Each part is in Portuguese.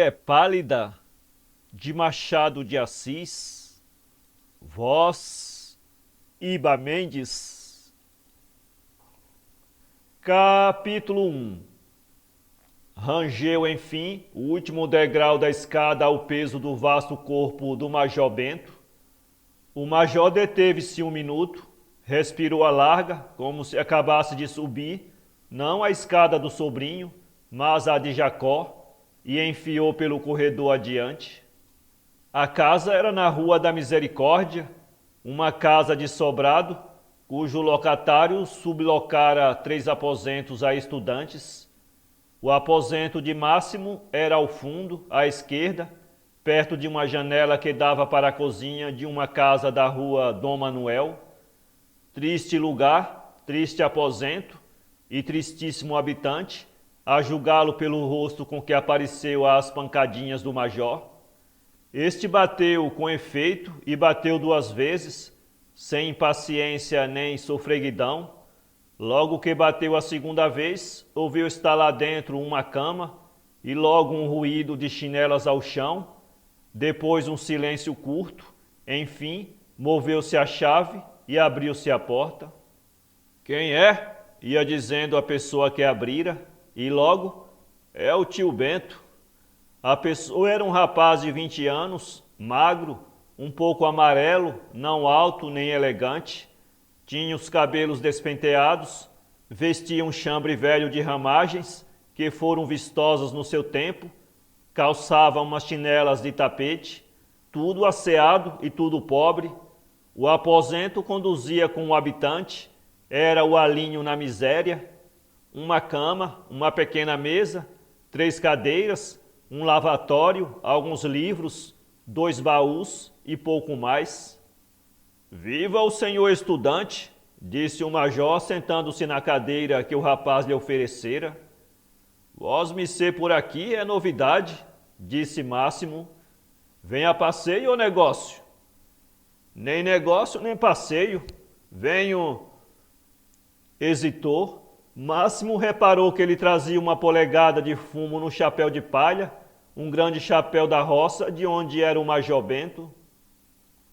é pálida, de Machado de Assis, voz Iba Mendes. Capítulo 1. Rangeu, enfim, o último degrau da escada ao peso do vasto corpo do Major Bento. O Major deteve-se um minuto, respirou a larga, como se acabasse de subir, não a escada do sobrinho, mas a de Jacó, e enfiou pelo corredor adiante. A casa era na Rua da Misericórdia, uma casa de sobrado, cujo locatário sublocara 3 aposentos a estudantes. O aposento de Máximo era ao fundo, à esquerda, perto de uma janela que dava para a cozinha de uma casa da Rua Dom Manuel. Triste lugar, triste aposento e tristíssimo habitante, a julgá-lo pelo rosto com que apareceu às pancadinhas do Major. Este bateu com efeito e bateu 2 vezes, sem impaciência nem sofreguidão. Logo que bateu a 2ª vez, ouviu estar lá dentro uma cama e logo um ruído de chinelas ao chão, depois um silêncio curto, enfim, moveu-se a chave e abriu-se a porta. "Quem é?" ia dizendo a pessoa que abrira, e logo, "É o tio Bento." A pessoa era um rapaz de 20 anos, magro, um pouco amarelo, não alto nem elegante. Tinha os cabelos despenteados, vestia um chambre velho de ramagens, que foram vistosas no seu tempo, calçava umas chinelas de tapete, tudo asseado e tudo pobre. O aposento conduzia com o habitante, era o alinho na miséria, uma cama, uma pequena mesa, 3 cadeiras, um lavatório, alguns livros, 2 baús e pouco mais. "Viva o senhor estudante", disse o Major, sentando-se na cadeira que o rapaz lhe oferecera. "Vós me ser por aqui é novidade", disse Máximo. "Vem a passeio ou negócio?" "Nem negócio, nem passeio. Venho..." Hesitou. Máximo reparou que ele trazia uma polegada de fumo no chapéu de palha, um grande chapéu da roça, de onde era o Major Bento.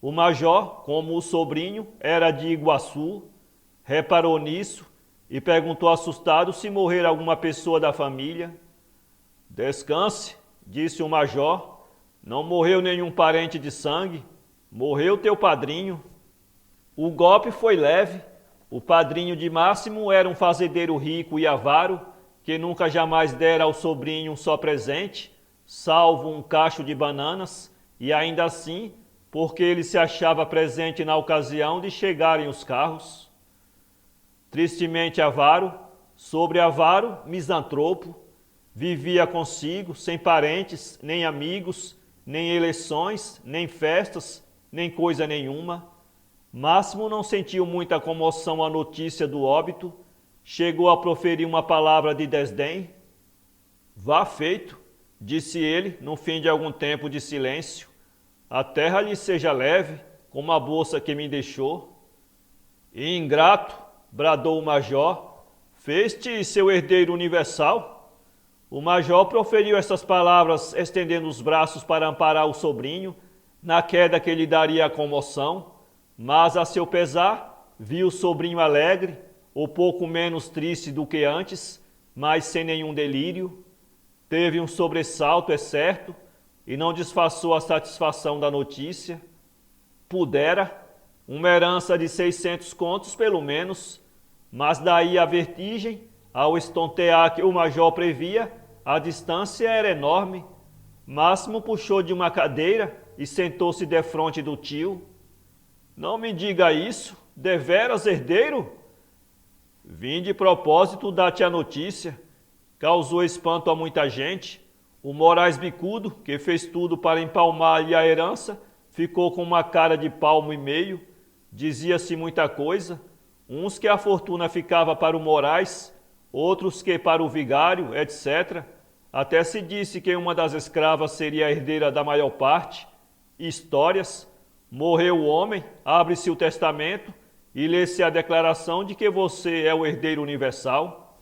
O Major, como o sobrinho, era de Iguaçu, reparou nisso e perguntou assustado se morrera alguma pessoa da família. "Descanse", disse o Major, "não morreu nenhum parente de sangue, morreu teu padrinho." O golpe foi leve. O padrinho de Máximo era um fazendeiro rico e avaro, que nunca jamais dera ao sobrinho um só presente, salvo um cacho de bananas, e ainda assim, porque ele se achava presente na ocasião de chegarem os carros. Tristemente avaro, sobre avaro, misantropo, vivia consigo, sem parentes, nem amigos, nem eleições, nem festas, nem coisa nenhuma. Máximo não sentiu muita comoção à notícia do óbito, chegou a proferir uma palavra de desdém. "Vá feito", disse ele, no fim de algum tempo de silêncio. "A terra lhe seja leve, como a bolsa que me deixou." "E ingrato", bradou o Major, "fez-te seu herdeiro universal?" O Major proferiu essas palavras, estendendo os braços para amparar o sobrinho, na queda que lhe daria a comoção, mas a seu pesar, viu o sobrinho alegre, ou pouco menos triste do que antes, mas sem nenhum delírio. Teve um sobressalto, é certo, e não disfarçou a satisfação da notícia. Pudera, uma herança de 600 contos pelo menos, mas daí a vertigem, ao estontear que o Major previa, a distância era enorme. Máximo puxou de uma cadeira e sentou-se defronte do tio. "Não me diga isso, deveras herdeiro?" "Vim de propósito dar-te a notícia." Causou espanto a muita gente. O Moraes bicudo, que fez tudo para empalmar-lhe a herança, ficou com uma cara de palmo e meio. Dizia-se muita coisa, uns que a fortuna ficava para o Moraes, outros que para o vigário, etc. Até se disse que uma das escravas seria a herdeira da maior parte. Histórias. Morreu o homem, abre-se o testamento e lê-se a declaração de que você é o herdeiro universal.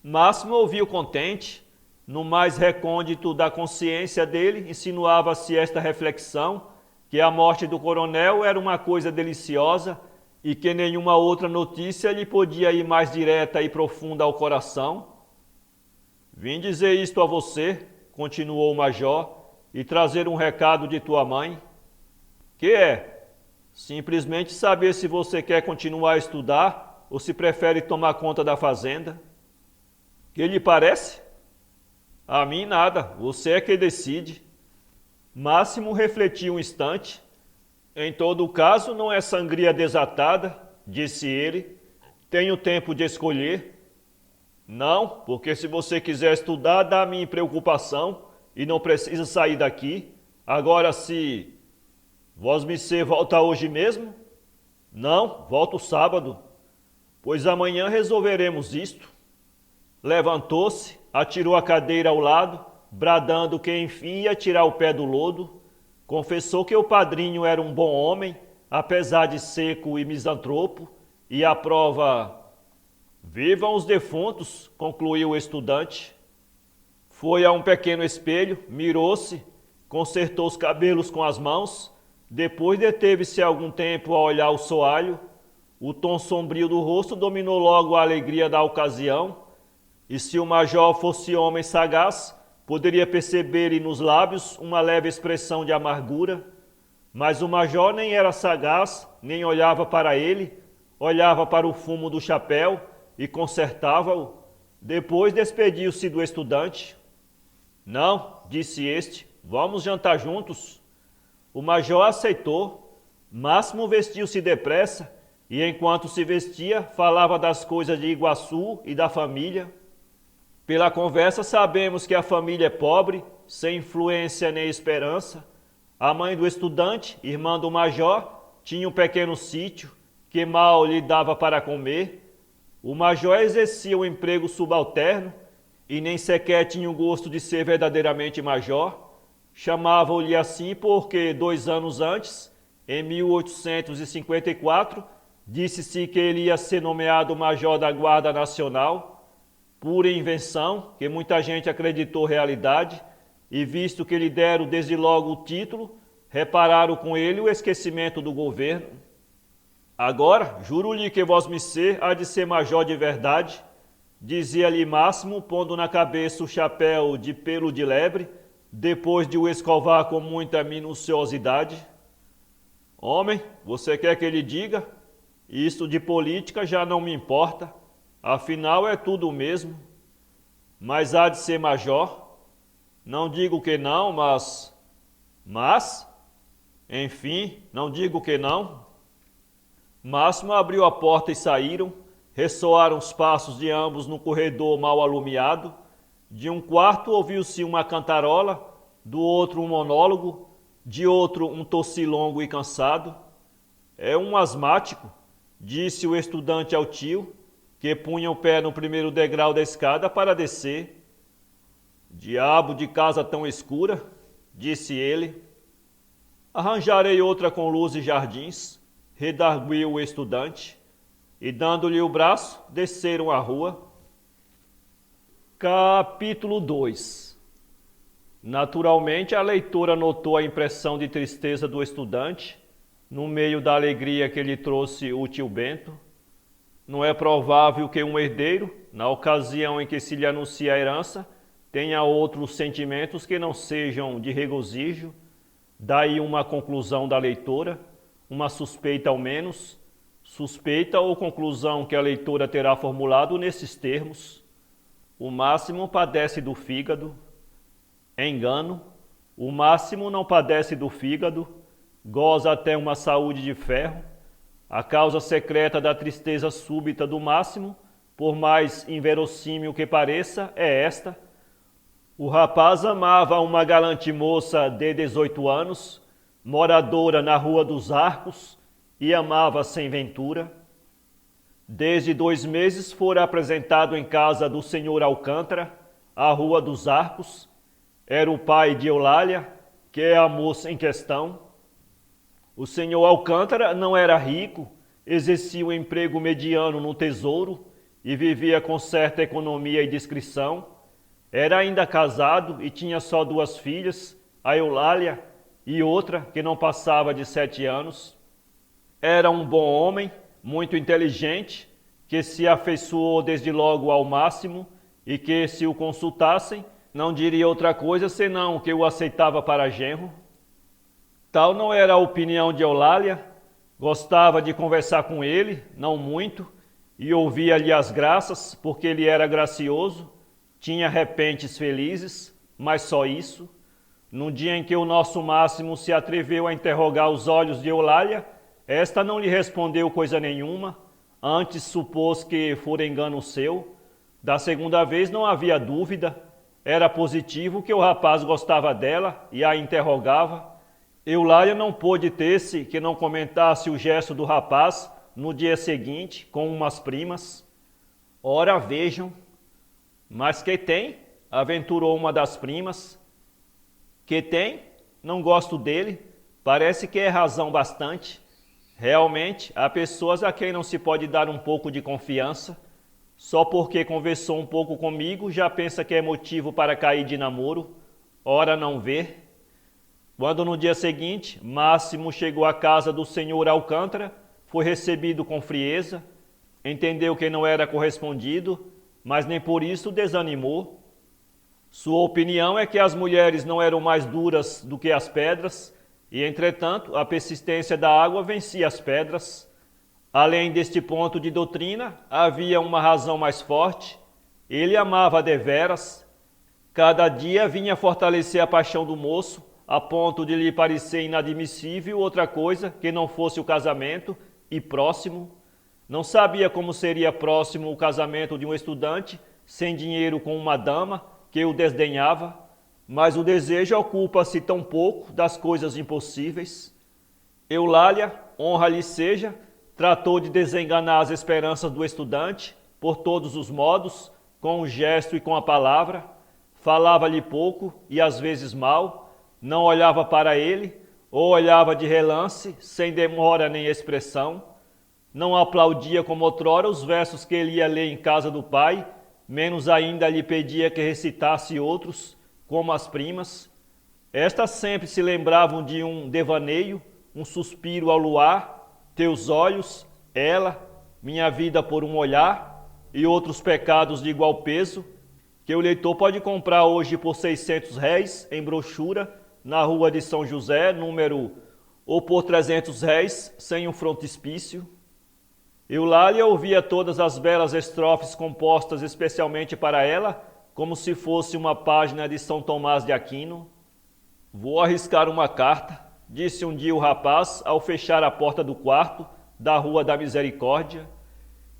Máximo ouviu contente, No mais recôndito da consciência dele, insinuava-se esta reflexão, que a morte do coronel era uma coisa deliciosa e que nenhuma outra notícia lhe podia ir mais direta e profunda ao coração. Vim dizer isto a você, continuou o major, e trazer um recado de tua mãe. Que é? Simplesmente saber se você quer continuar a estudar ou se prefere tomar conta da fazenda. Que lhe parece? A mim nada, você é que decide. Máximo refletiu um instante. Em todo caso, não é sangria desatada, disse ele. Tenho tempo de escolher. Não, porque se você quiser estudar, dá a minha preocupação e não precisa sair daqui. Agora, se vosmecê volta hoje mesmo? Não, volto sábado. Pois amanhã resolveremos isto. Levantou-se, atirou a cadeira ao lado, bradando que enfim ia tirar o pé do lodo. Confessou que o padrinho era um bom homem, apesar de seco e misantropo, e a prova... Vivam os defuntos, concluiu o estudante. Foi a um pequeno espelho, mirou-se, consertou os cabelos com as mãos, depois deteve-se algum tempo a olhar o soalho. O tom sombrio do rosto dominou logo a alegria da ocasião, e se o major fosse homem sagaz, poderia perceber-lhe nos lábios uma leve expressão de amargura, mas o major nem era sagaz, nem olhava para ele, olhava para o fumo do chapéu e consertava-o. Depois despediu-se do estudante. Não, disse este, vamos jantar juntos. O major aceitou. Máximo vestiu-se depressa e, enquanto se vestia, falava das coisas de Iguaçu e da família. Pela conversa sabemos que a família é pobre, sem influência nem esperança. A mãe do estudante, irmã do major, tinha um pequeno sítio que mal lhe dava para comer. O major exercia um emprego subalterno e nem sequer tinha o gosto de ser verdadeiramente major. Chamavam-lhe assim porque 2 anos antes, em 1854, disse-se que ele ia ser nomeado major da Guarda Nacional. Pura invenção, que muita gente acreditou realidade, e visto que lhe deram desde logo o título, repararam com ele o esquecimento do governo. Agora, juro-lhe que vosmecê há de ser major de verdade, dizia-lhe Máximo, pondo na cabeça o chapéu de pelo de lebre, depois de o escovar com muita minuciosidade. Homem, você quer que lhe diga? Isto de política já não me importa. Afinal, é tudo o mesmo. Mas há de ser major? Não digo que não, mas... Enfim, não digo que não. Máximo abriu a porta e saíram. Ressoaram os passos de ambos no corredor mal alumiado. De um quarto ouviu-se uma cantarola, do outro um monólogo, de outro um tossir longo e cansado. É um asmático, disse o estudante ao tio, que punha o pé no primeiro degrau da escada para descer. Diabo de casa tão escura, disse ele. Arranjarei outra com luz e jardins, redarguiu o estudante, e dando-lhe o braço, desceram a rua. Capítulo 2. Naturalmente, a leitora notou a impressão de tristeza do estudante, no meio da alegria que lhe trouxe o tio Bento. Não é provável que um herdeiro, na ocasião em que se lhe anuncia a herança, tenha outros sentimentos que não sejam de regozijo. Daí uma conclusão da leitora, uma suspeita ao menos, suspeita ou conclusão que a leitora terá formulado nesses termos. O Máximo padece do fígado. Engano, o Máximo não padece do fígado, goza até uma saúde de ferro. A causa secreta da tristeza súbita do Máximo, por mais inverossímil que pareça, é esta. O rapaz amava uma galante moça de 18 anos, moradora na Rua dos Arcos, e amava sem ventura. Desde 2 meses fora apresentado em casa do senhor Alcântara, à Rua dos Arcos. Era o pai de Eulália, que é a moça em questão. O senhor Alcântara não era rico, exercia um emprego mediano no tesouro e vivia com certa economia e discrição. Era ainda casado e tinha só 2 filhas, a Eulália e outra que não passava de 7 anos. Era um bom homem, muito inteligente, que se afeiçoou desde logo ao Máximo e que, se o consultassem, não diria outra coisa senão que o aceitava para genro. Tal não era a opinião de Eulália, gostava de conversar com ele, não muito, e ouvia-lhe as graças, porque ele era gracioso, tinha repentes felizes, mas só isso. No dia em que o nosso Máximo se atreveu a interrogar os olhos de Eulália, esta não lhe respondeu coisa nenhuma, antes supôs que fora engano seu. Da segunda vez não havia dúvida, era positivo que o rapaz gostava dela e a interrogava. Eulália não pôde ter-se que não comentasse o gesto do rapaz no dia seguinte com umas primas. Ora, vejam, mas que tem? Aventurou uma das primas. Que tem? Não gosto dele, parece que é razão bastante. Realmente, há pessoas a quem não se pode dar um pouco de confiança. Só porque conversou um pouco comigo já pensa que é motivo para cair de namoro. Ora, não vê. Quando no dia seguinte Máximo chegou à casa do senhor Alcântara, foi recebido com frieza, entendeu que não era correspondido, mas nem por isso desanimou. Sua opinião é que as mulheres não eram mais duras do que as pedras, e entretanto a persistência da água vencia as pedras. Além deste ponto de doutrina, havia uma razão mais forte. Ele amava deveras. Cada dia vinha fortalecer a paixão do moço, a ponto de lhe parecer inadmissível outra coisa que não fosse o casamento, e próximo. Não sabia como seria próximo o casamento de um estudante sem dinheiro com uma dama que o desdenhava, mas o desejo ocupa-se tão pouco das coisas impossíveis. Eulália, honra lhe seja, tratou de desenganar as esperanças do estudante por todos os modos, com o gesto e com a palavra. Falava-lhe pouco e às vezes mal, não olhava para ele, ou olhava de relance, sem demora nem expressão. Não aplaudia como outrora os versos que ele ia ler em casa do pai, menos ainda lhe pedia que recitasse outros, como as primas. Estas sempre se lembravam de um devaneio, um suspiro ao luar, teus olhos, ela, minha vida por um olhar, e outros pecados de igual peso, que o leitor pode comprar hoje por R$ 600 em brochura, na rua de São José, número, ou por R$ 300 sem um frontispício. Eulália ouvia todas as belas estrofes compostas especialmente para ela, como se fosse uma página de São Tomás de Aquino. Vou arriscar uma carta, disse um dia o rapaz ao fechar a porta do quarto da Rua da Misericórdia.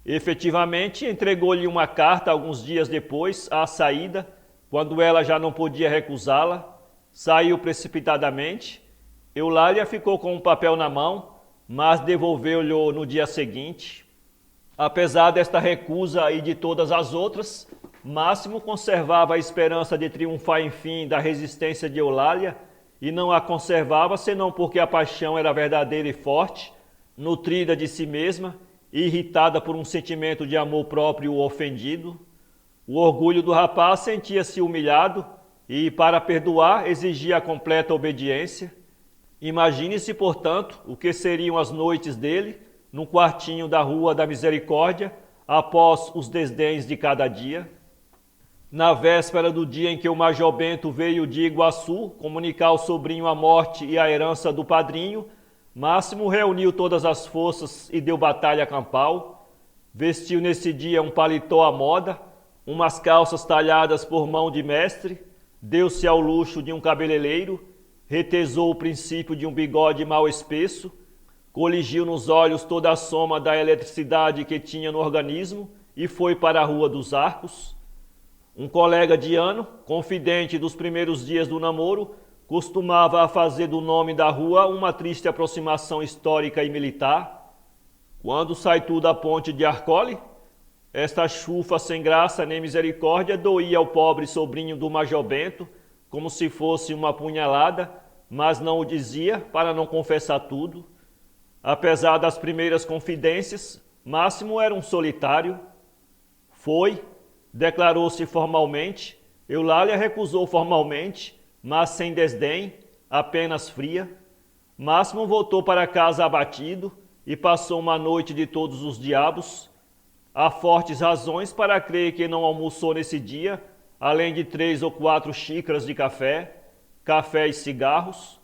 Efetivamente, entregou-lhe uma carta alguns dias depois, à saída, quando ela já não podia recusá-la. Saiu precipitadamente. Eulália ficou com um papel na mão, mas devolveu-lhe no dia seguinte. Apesar desta recusa e de todas as outras, Máximo conservava a esperança de triunfar enfim da resistência de Eulália, e não a conservava senão porque a paixão era verdadeira e forte, nutrida de si mesma e irritada por um sentimento de amor próprio ofendido. O orgulho do rapaz sentia-se humilhado e, para perdoar, exigia a completa obediência. Imagine-se, portanto, o que seriam as noites dele, no quartinho da Rua da Misericórdia, após os desdéns de cada dia. Na véspera do dia em que o Major Bento veio de Iguaçu comunicar ao sobrinho a morte e a herança do padrinho, Máximo reuniu todas as forças e deu batalha campal. Vestiu nesse dia um paletó à moda, umas calças talhadas por mão de mestre, deu-se ao luxo de um cabeleireiro, retesou o princípio de um bigode mal espesso, coligiu nos olhos toda a soma da eletricidade que tinha no organismo e foi para a Rua dos Arcos. Um colega de ano, confidente dos primeiros dias do namoro, costumava a fazer do nome da rua uma triste aproximação histórica e militar. Quando sai tudo a ponte de Arcole, esta chufa sem graça nem misericórdia doía ao pobre sobrinho do Major Bento, como se fosse uma punhalada, mas não o dizia para não confessar tudo. Apesar das primeiras confidências, Máximo era um solitário. Declarou-se formalmente, Eulália recusou formalmente, mas sem desdém, apenas fria. Máximo voltou para casa abatido e passou uma noite de todos os diabos. Há fortes razões para crer que não almoçou nesse dia, além de 3 ou 4 xícaras de café, café e cigarros.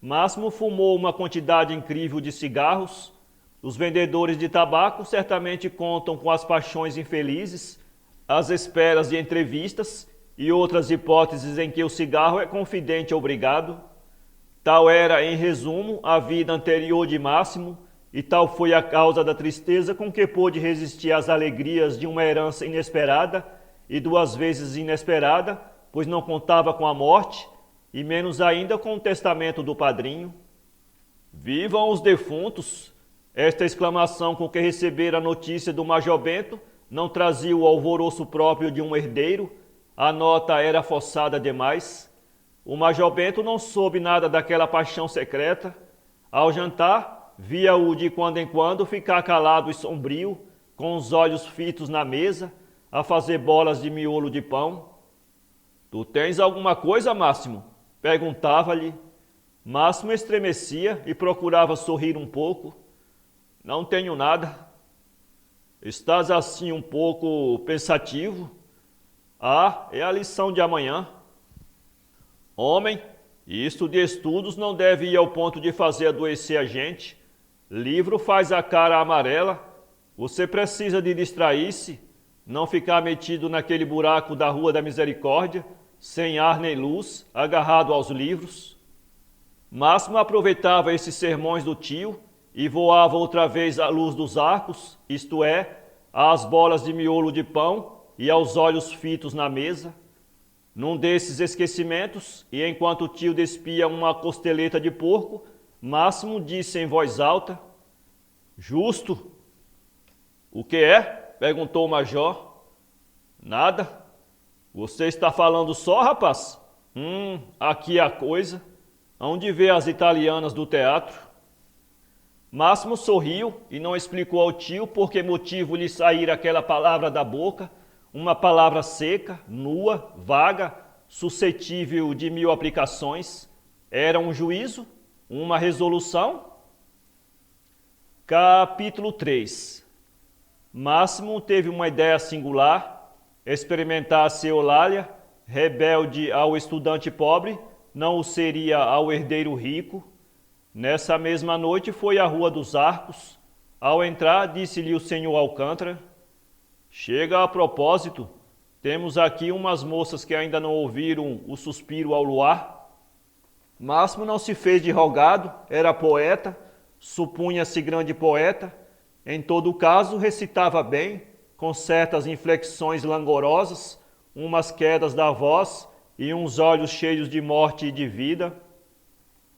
Máximo fumou uma quantidade incrível de cigarros. Os vendedores de tabaco certamente contam com as paixões infelizes, as esperas de entrevistas e outras hipóteses em que o cigarro é confidente obrigado. Tal era, em resumo, a vida anterior de Máximo, e tal foi a causa da tristeza com que pôde resistir às alegrias de uma herança inesperada e 2 vezes inesperada, pois não contava com a morte, e menos ainda com o testamento do padrinho. Vivam os defuntos! Esta exclamação com que recebera a notícia do Major Bento não trazia o alvoroço próprio de um herdeiro. A nota era forçada demais. O Major Bento não soube nada daquela paixão secreta. Ao jantar, via-o de quando em quando ficar calado e sombrio, com os olhos fitos na mesa, a fazer bolas de miolo de pão. Tu tens alguma coisa, Máximo? Perguntava-lhe. Máximo estremecia e procurava sorrir um pouco. Não tenho nada. Estás assim um pouco pensativo? Ah, é a lição de amanhã. Homem, isto de estudos não deve ir ao ponto de fazer adoecer a gente. Livro faz a cara amarela. Você precisa de distrair-se, não ficar metido naquele buraco da Rua da Misericórdia, sem ar nem luz, agarrado aos livros. Máximo aproveitava esses sermões do tio e voava outra vez à luz dos arcos, isto é, às bolas de miolo de pão e aos olhos fitos na mesa. Num desses esquecimentos, e enquanto o tio despia uma costeleta de porco, Máximo disse em voz alta: Justo. O que é? Perguntou o major. Nada. Você está falando só, rapaz? Aqui é a coisa. Onde vê as italianas do teatro? Máximo sorriu e não explicou ao tio por que motivo lhe saíra aquela palavra da boca, uma palavra seca, nua, vaga, suscetível de 1000 aplicações. Era um juízo? Uma resolução? Capítulo 3. Máximo teve uma ideia singular: experimentar se Eulália, rebelde ao estudante pobre, não o seria ao herdeiro rico. Nessa mesma noite foi à Rua dos Arcos. Ao entrar, disse-lhe o senhor Alcântara: Chega a propósito, temos aqui umas moças que ainda não ouviram o suspiro ao luar. Máximo não se fez de rogado, era poeta, supunha-se grande poeta. Em todo caso, recitava bem, com certas inflexões langorosas, umas quedas da voz e uns olhos cheios de morte e de vida.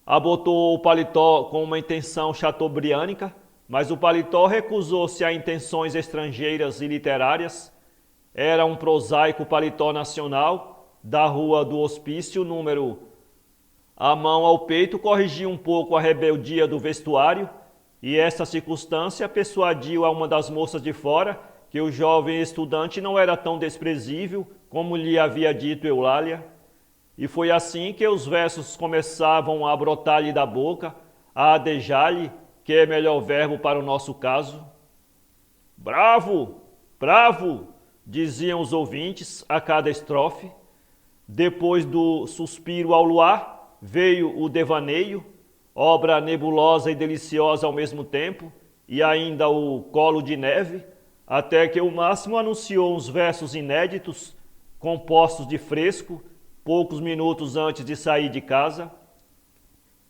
Abotoou o paletó com uma intenção chateaubriânica, mas o paletó recusou-se a intenções estrangeiras e literárias. Era um prosaico paletó nacional, da Rua do Hospício, número. A mão ao peito corrigiu um pouco a rebeldia do vestuário, e essa circunstância persuadiu a uma das moças de fora que o jovem estudante não era tão desprezível como lhe havia dito Eulália. E foi assim que os versos começavam a brotar-lhe da boca, a adejar-lhe, que é melhor verbo para o nosso caso. Bravo! Bravo! Diziam os ouvintes a cada estrofe. Depois do suspiro ao luar, veio o devaneio, obra nebulosa e deliciosa ao mesmo tempo, e ainda o colo de neve, até que o Máximo anunciou uns versos inéditos, compostos de fresco, poucos minutos antes de sair de casa.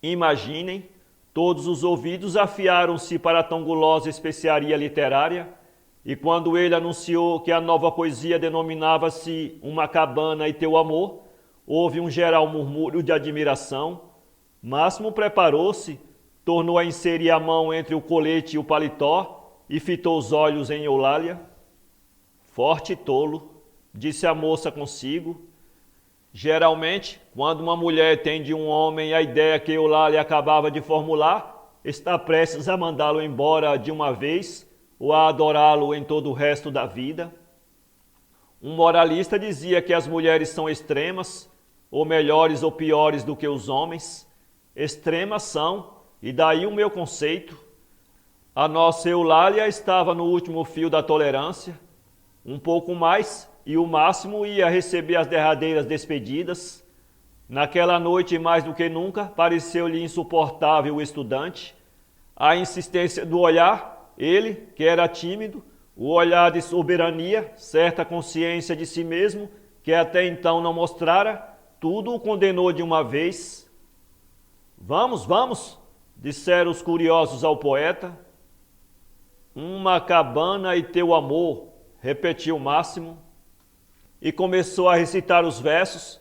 Imaginem, todos os ouvidos afiaram-se para a tão gulosa especiaria literária, e quando ele anunciou que a nova poesia denominava-se Uma Cabana e Teu Amor, houve um geral murmúrio de admiração. Máximo preparou-se, tornou a inserir a mão entre o colete e o paletó e fitou os olhos em Eulália. Forte tolo, disse a moça consigo. Geralmente, quando uma mulher tem de um homem a ideia que Eulália acabava de formular, está prestes a mandá-lo embora de uma vez ou a adorá-lo em todo o resto da vida. Um moralista dizia que as mulheres são extremas, ou melhores ou piores do que os homens. Extremas são, e daí o meu conceito. A nossa Eulália estava no último fio da tolerância, um pouco mais, e o máximo ia receber as derradeiras despedidas. Naquela noite, mais do que nunca, pareceu-lhe insuportável o estudante. A insistência do olhar, ele, que era tímido, o olhar de soberania, certa consciência de si mesmo, que até então não mostrara, tudo o condenou de uma vez. Vamos, vamos, disseram os curiosos ao poeta. Uma cabana e teu amor, repetiu Máximo, e começou a recitar os versos.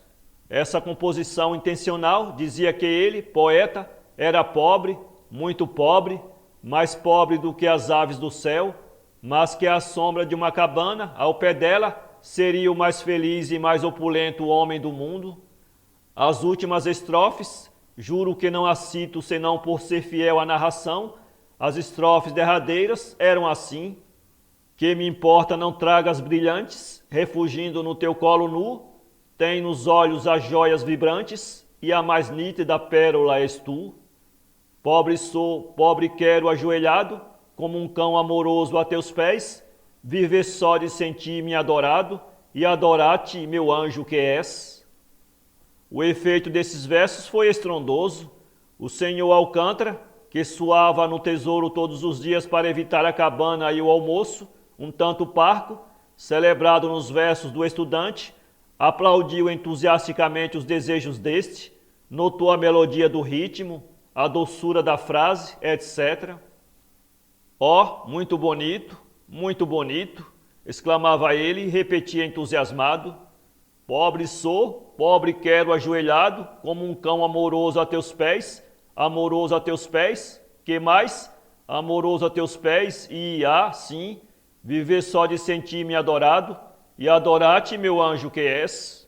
Essa composição intencional dizia que ele, poeta, era pobre, muito pobre, mais pobre do que as aves do céu, mas que à sombra de uma cabana, ao pé dela, seria o mais feliz e mais opulento homem do mundo. As últimas estrofes, juro que não as cito senão por ser fiel à narração, as estrofes derradeiras eram assim: que me importa não tragas brilhantes, refugindo no teu colo nu, tem nos olhos as joias vibrantes, e a mais nítida pérola és tu. Pobre sou, pobre quero ajoelhado, como um cão amoroso a teus pés, viver só de sentir-me adorado, e adorar-te, meu anjo que és. O efeito desses versos foi estrondoso. O senhor Alcântara, que suava no tesouro todos os dias para evitar a cabana e o almoço, um tanto parco, celebrado nos versos do estudante, aplaudiu entusiasticamente os desejos deste, notou a melodia do ritmo, a doçura da frase, etc. Ó, muito bonito, exclamava ele e repetia entusiasmado. Pobre sou, pobre quero ajoelhado, como um cão amoroso a teus pés, que mais? Amoroso a teus pés e, sim, viver só de sentir-me adorado, e adorar-te, meu anjo que és.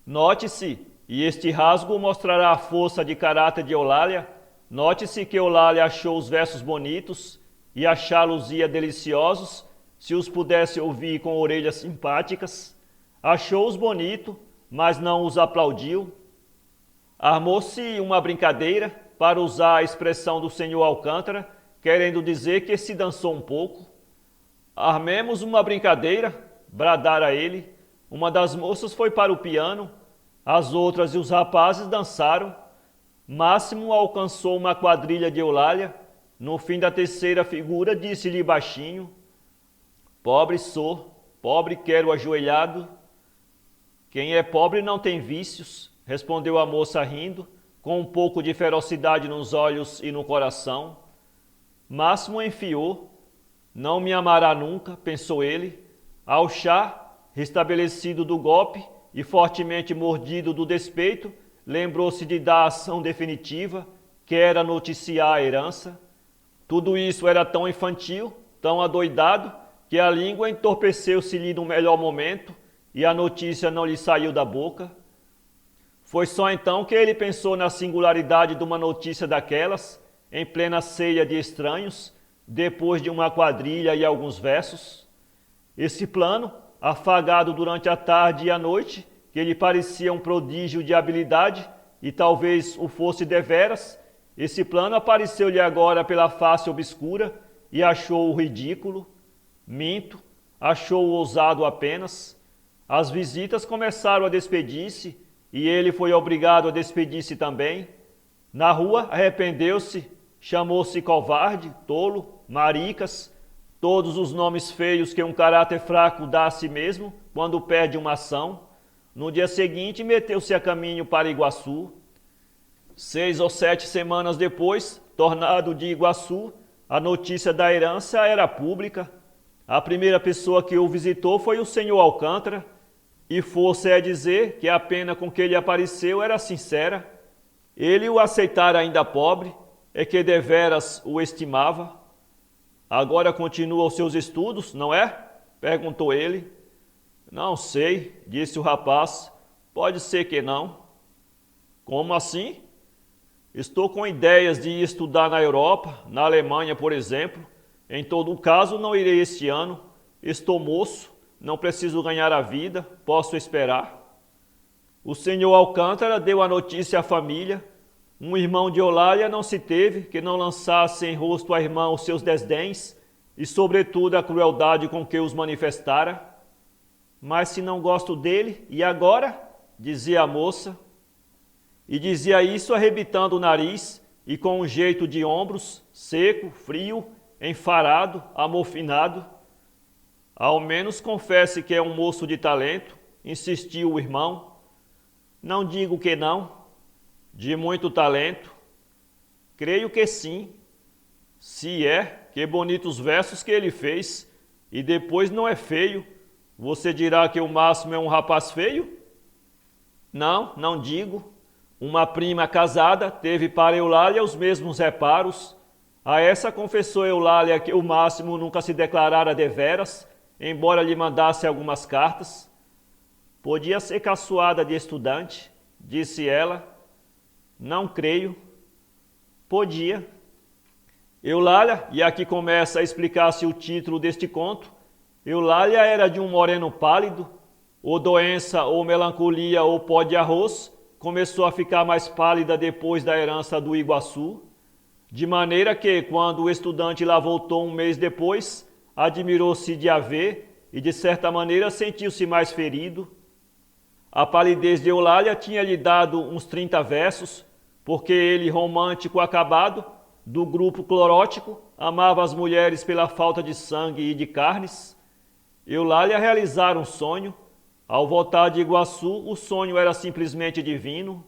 Note-se, e este rasgo mostrará a força de caráter de Eulália, note-se que Eulália achou os versos bonitos, e achá-los-ia deliciosos, se os pudesse ouvir com orelhas simpáticas. Achou-os bonito, mas não os aplaudiu. Armou-se uma brincadeira, para usar a expressão do senhor Alcântara, querendo dizer que se dançou um pouco. Armemos uma brincadeira, bradara ele. Uma das moças foi para o piano, as outras e os rapazes dançaram. Máximo alcançou uma quadrilha de Eulália. No fim da terceira figura, disse-lhe baixinho: pobre sou, pobre quero ajoelhado. Quem é pobre não tem vícios, respondeu a moça rindo, com um pouco de ferocidade nos olhos e no coração. Máximo enfiou. Não me amará nunca, pensou ele. Ao chá, restabelecido do golpe e fortemente mordido do despeito, lembrou-se de dar a ação definitiva, que era noticiar a herança. Tudo isso era tão infantil, tão adoidado, que a língua entorpeceu-se-lhe no melhor momento e a notícia não lhe saiu da boca. Foi só então que ele pensou na singularidade de uma notícia daquelas, em plena ceia de estranhos, depois de uma quadrilha e alguns versos. Esse plano, afagado durante a tarde e a noite, que lhe parecia um prodígio de habilidade, e talvez o fosse deveras, esse plano apareceu-lhe agora pela face obscura e achou-o ridículo. Minto, achou-o ousado apenas. As visitas começaram a despedir-se e ele foi obrigado a despedir-se também. Na rua arrependeu-se, chamou-se covarde, tolo, maricas, todos os nomes feios que um caráter fraco dá a si mesmo quando perde uma ação. No dia seguinte meteu-se a caminho para Iguaçu. 6 ou 7 semanas depois, tornado de Iguaçu, a notícia da herança era pública. A primeira pessoa que o visitou foi o senhor Alcântara, e fosse a dizer que a pena com que ele apareceu era sincera. Ele o aceitara ainda pobre, é que deveras o estimava. Agora continua os seus estudos, não é? Perguntou ele. Não sei, disse o rapaz. Pode ser que não. Como assim? Estou com ideias de ir estudar na Europa, na Alemanha, por exemplo. Em todo caso, não irei este ano. Estou moço, não preciso ganhar a vida, posso esperar. O senhor Alcântara deu a notícia à família. Um irmão de Eulália não se teve que não lançasse em rosto à irmã os seus desdéns e, sobretudo, a crueldade com que os manifestara. Mas se não gosto dele, e agora? Dizia a moça. E dizia isso arrebitando o nariz e com um jeito de ombros, seco, frio, enfarado, amofinado. Ao menos confesse que é um moço de talento, insistiu o irmão. Não digo que não, de muito talento. Creio que sim. Se é, que bonitos versos que ele fez, e depois não é feio. Você dirá que o Máximo é um rapaz feio? Não, não digo. Uma prima casada teve para Eulália os mesmos reparos. A essa confessou Eulália que o Máximo nunca se declarara deveras, embora lhe mandasse algumas cartas. Podia ser caçoada de estudante, disse ela. Não creio. Podia. Eulália, e aqui começa a explicar-se o título deste conto, Eulália era de um moreno pálido, ou doença, ou melancolia, ou pó de arroz, começou a ficar mais pálida depois da herança do Iguaçu, de maneira que, quando o estudante lá voltou um mês depois, admirou-se de a ver e, de certa maneira, sentiu-se mais ferido. A palidez de Eulália tinha lhe dado uns 30 versos, porque ele, romântico acabado, do grupo clorótico, amava as mulheres pela falta de sangue e de carnes. Eulália realizara um sonho. Ao voltar de Iguaçu, o sonho era simplesmente divino.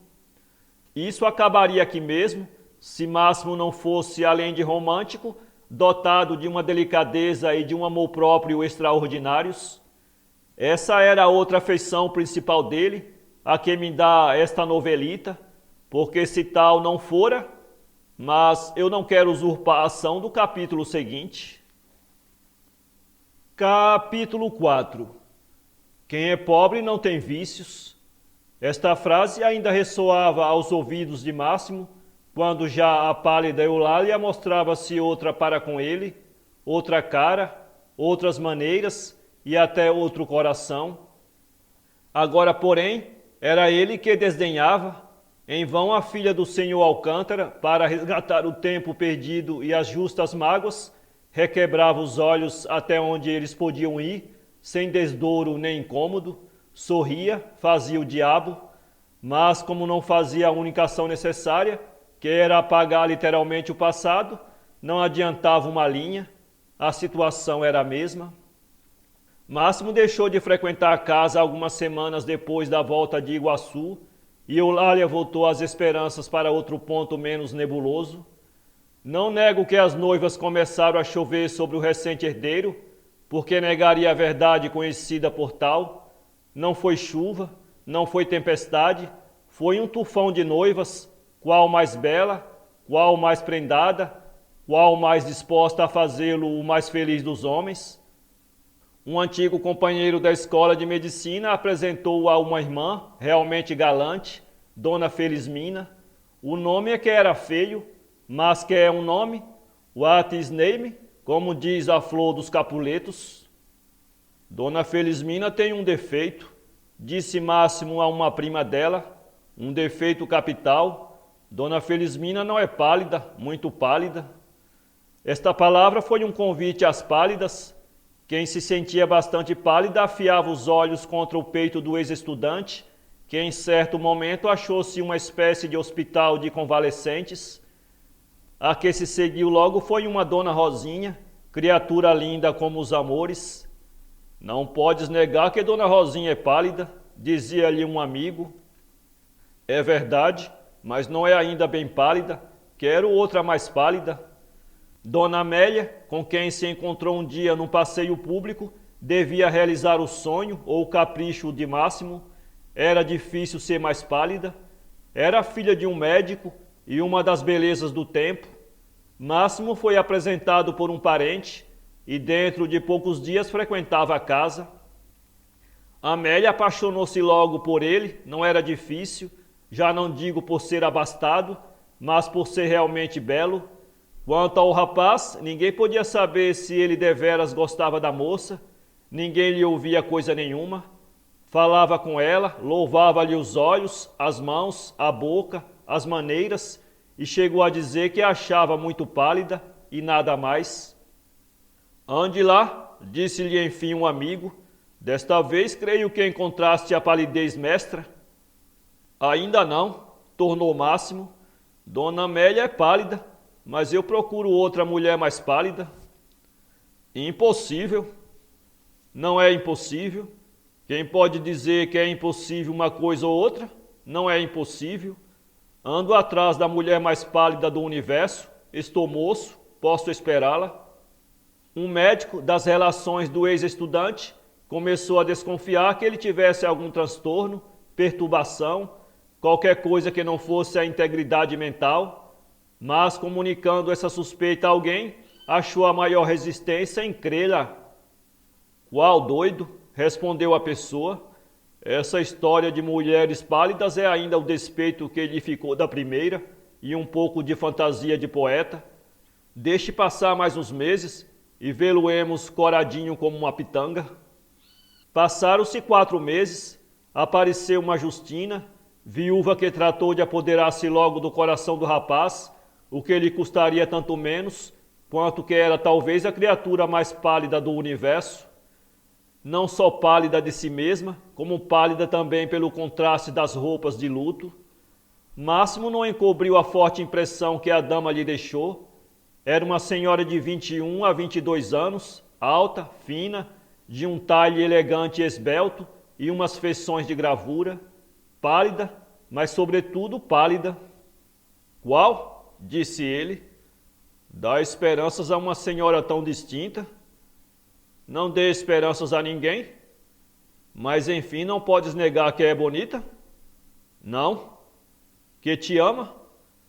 Isso acabaria aqui mesmo, se Máximo não fosse, além de romântico, dotado de uma delicadeza e de um amor próprio extraordinários. Essa era a outra afeição principal dele, a que me dá esta novelita, porque se tal não fora, mas eu não quero usurpar a ação do capítulo seguinte. Capítulo 4. Quem é pobre não tem vícios. Esta frase ainda ressoava aos ouvidos de Máximo, quando já a pálida Eulália mostrava-se outra para com ele, outra cara, outras maneiras e até outro coração. Agora, porém, era ele que desdenhava. Em vão a filha do senhor Alcântara, para resgatar o tempo perdido e as justas mágoas, requebrava os olhos até onde eles podiam ir, sem desdouro nem incômodo, sorria, fazia o diabo, mas como não fazia a única ação necessária, que era apagar literalmente o passado, não adiantava uma linha, a situação era a mesma. Máximo deixou de frequentar a casa algumas semanas depois da volta de Iguaçu, e Eulália voltou às esperanças para outro ponto menos nebuloso. Não nego que as noivas começaram a chover sobre o recente herdeiro, porque negaria a verdade conhecida por tal. Não foi chuva, não foi tempestade, foi um tufão de noivas, qual mais bela, qual mais prendada, qual mais disposta a fazê-lo o mais feliz dos homens. Um antigo companheiro da escola de medicina apresentou-o a uma irmã, realmente galante, Dona Felismina. O nome é que era feio, mas que é um nome, what is name, como diz a flor dos Capuletos. Dona Felismina tem um defeito, disse Máximo a uma prima dela, um defeito capital. Dona Felismina não é pálida, muito pálida. Esta palavra foi um convite às pálidas. Quem se sentia bastante pálida afiava os olhos contra o peito do ex-estudante, que em certo momento achou-se uma espécie de hospital de convalescentes. A que se seguiu logo foi uma Dona Rosinha, criatura linda como os amores. Não podes negar que Dona Rosinha é pálida, dizia-lhe um amigo. É verdade, mas não é ainda bem pálida, quero outra mais pálida. Dona Amélia, com quem se encontrou um dia num passeio público, devia realizar o sonho ou o capricho de Máximo. Era difícil ser mais pálida. Era filha de um médico e uma das belezas do tempo. Máximo foi apresentado por um parente e dentro de poucos dias frequentava a casa. Amélia apaixonou-se logo por ele, não era difícil, já não digo por ser abastado, mas por ser realmente belo. Quanto ao rapaz, ninguém podia saber se ele deveras gostava da moça. ninguém lhe ouvia coisa nenhuma. Falava com ela, louvava-lhe os olhos, as mãos, a boca, as maneiras, e chegou a dizer que a achava muito pálida e nada mais. Ande lá, disse-lhe enfim um amigo, desta vez creio que encontraste a palidez mestra. Ainda não, tornou Máximo. Dona Amélia é pálida, mas eu procuro outra mulher mais pálida. Impossível. Não é impossível. Quem pode dizer que é impossível uma coisa ou outra? Não é impossível. Ando atrás da mulher mais pálida do universo. Estou moço, posso esperá-la. Um médico das relações do ex-estudante começou a desconfiar que ele tivesse algum transtorno, perturbação, qualquer coisa que não fosse a integridade mental, mas comunicando essa suspeita a alguém, achou a maior resistência em crê-la. Qual doido? Respondeu a pessoa. Essa história de mulheres pálidas é ainda o despeito que lhe ficou da primeira e um pouco de fantasia de poeta. Deixe passar mais uns meses e vê-lo-emos coradinho como uma pitanga. Passaram-se 4 meses, apareceu uma Justina, viúva que tratou de apoderar-se logo do coração do rapaz, o que lhe custaria tanto menos, quanto que era talvez a criatura mais pálida do universo. Não só pálida de si mesma, como pálida também pelo contraste das roupas de luto. Máximo não encobriu a forte impressão que a dama lhe deixou. Era uma senhora de 21 a 22 anos, alta, fina, de um talhe elegante e esbelto e umas feições de gravura. Pálida, mas sobretudo pálida. Qual? Disse ele. Dá esperanças a uma senhora tão distinta. Não dê esperanças a ninguém. Mas enfim, não podes negar que é bonita? Não. Que te ama?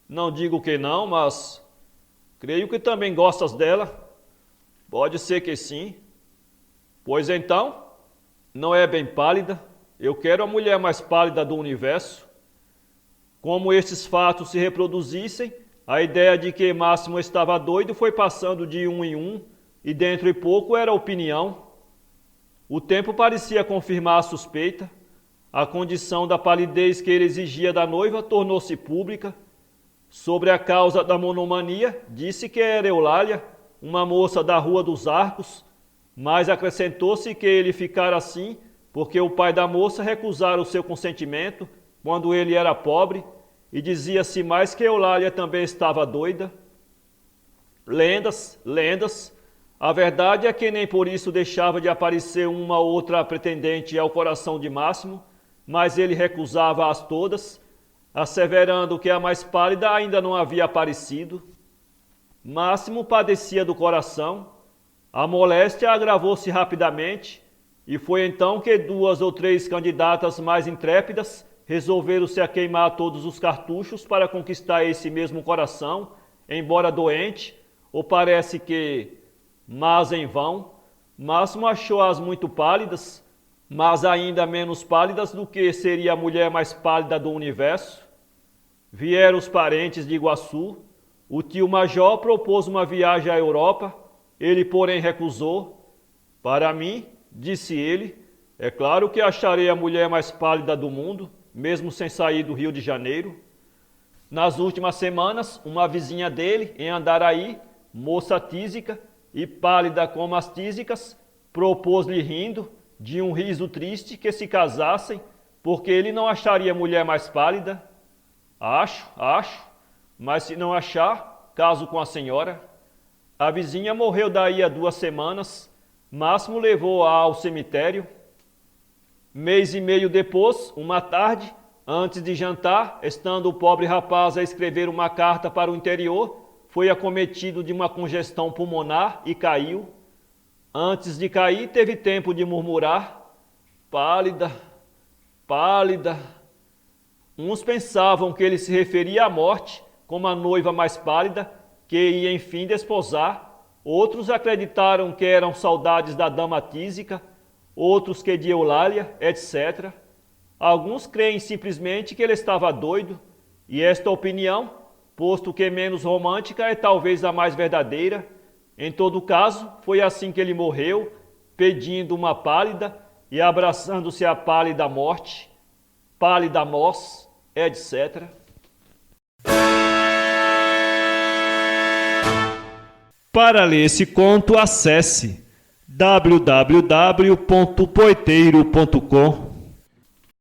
Não digo que não, mas creio que também gostas dela. Pode ser que sim. Pois então, não é bem pálida. Eu quero a mulher mais pálida do universo. Como estes fatos se reproduzissem, a ideia de que Máximo estava doido foi passando de um em um, e dentro de pouco era opinião. O tempo parecia confirmar a suspeita. A condição da palidez que ele exigia da noiva tornou-se pública. Sobre a causa da monomania, disse que era Eulália, uma moça da Rua dos Arcos, mas acrescentou-se que ele ficara assim porque o pai da moça recusara o seu consentimento quando ele era pobre, e dizia-se mais que Eulália também estava doida. Lendas, lendas. A verdade é que nem por isso deixava de aparecer uma ou outra pretendente ao coração de Máximo, mas ele recusava-as todas, asseverando que a mais pálida ainda não havia aparecido. Máximo padecia do coração. A moléstia agravou-se rapidamente, e foi então que 2 ou 3 candidatas mais intrépidas resolveram-se a queimar todos os cartuchos para conquistar esse mesmo coração, embora doente, ou parece que, mas em vão. Máximo achou-as muito pálidas, mas ainda menos pálidas do que seria a mulher mais pálida do universo. Vieram os parentes de Iguaçu. O tio Major propôs uma viagem à Europa, ele porém recusou. Para mim, disse ele, é claro que acharei a mulher mais pálida do mundo, mesmo sem sair do Rio de Janeiro. Nas últimas semanas, uma vizinha dele, em Andaraí, moça tísica e pálida como as tísicas, propôs-lhe rindo, de um riso triste, que se casassem, porque ele não acharia mulher mais pálida. Acho, mas se não achar, caso com a senhora. A vizinha morreu daí a 2 semanas, Máximo levou-a ao cemitério. Mês e meio depois, uma tarde, antes de jantar, estando o pobre rapaz a escrever uma carta para o interior, foi acometido de uma congestão pulmonar e caiu. Antes de cair, teve tempo de murmurar, pálida, pálida. Uns pensavam que ele se referia à morte, como a noiva mais pálida, que ia enfim desposar. Outros acreditaram que eram saudades da dama tísica, outros que de Eulália, etc. Alguns creem simplesmente que ele estava doido, e esta opinião, posto que menos romântica, é talvez a mais verdadeira. Em todo caso, foi assim que ele morreu, pedindo uma pálida e abraçando-se à pálida morte, pálida mós, etc. Para ler esse conto, acesse www.poeteiro.com.